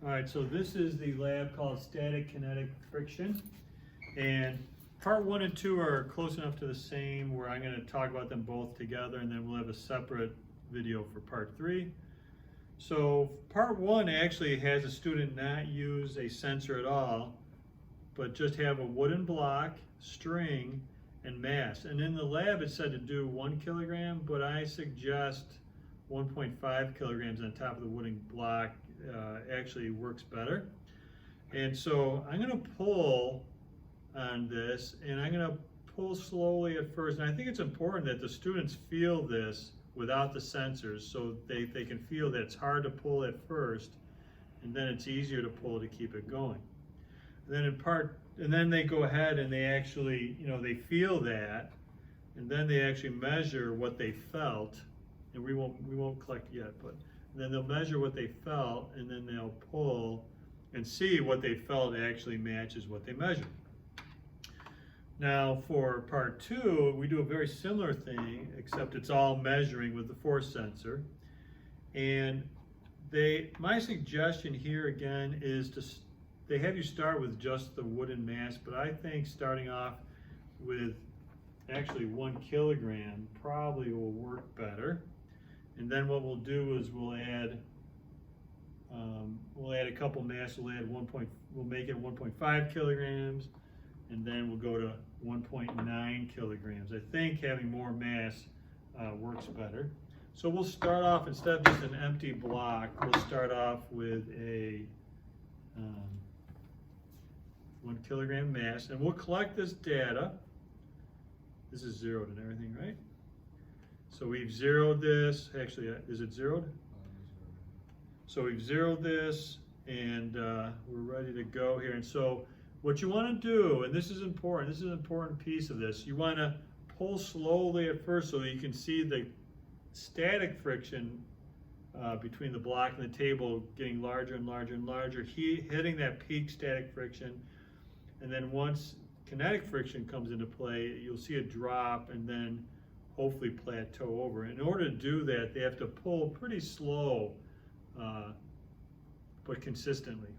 All right, so this is the lab called Static Kinetic Friction. And part 1 and 2 are close enough to the same where I'm going to talk about them both together, and then we'll have a separate video for part 3. So part 1 actually has a student not use a sensor at all, but just have a wooden block, string, and mass. And in the lab it said to do 1 kilogram, but I suggest 1.5 kilograms on top of the wooden block actually works better. And so I'm going to pull on this, and I'm going to pull slowly at first. And I think it's important that the students feel this without the sensors, so they can feel that it's hard to pull at first, and then it's easier to pull to keep it going. And then they go ahead and they actually, they feel that, and then they actually measure what they felt. And we won't collect yet, but then they'll measure what they felt, and then they'll pull and see what they felt actually matches what they measured. Now for part 2, we do a very similar thing, except it's all measuring with the force sensor. And my suggestion here again is they have you start with just the wooden mass, but I think starting off with actually 1 kilogram probably will work better. And then what we'll do is we'll add a couple mass. We'll make it 1.5 kilograms, and then we'll go to 1.9 kilograms. I think having more mass works better. So we'll start off, instead of just an empty block, we'll start off with a 1 kilogram mass, and we'll collect this data. This is zeroed and everything, right? So we've zeroed this. Actually, is it zeroed? So we've zeroed this, and we're ready to go here. And so what you want to do, and this is important, this is an important piece of this, you want to pull slowly at first so that you can see the static friction between the block and the table getting larger and larger and larger, hitting that peak static friction. And then once kinetic friction comes into play, you'll see a drop and then hopefully plateau over. In order to do that, they have to pull pretty slow, but consistently.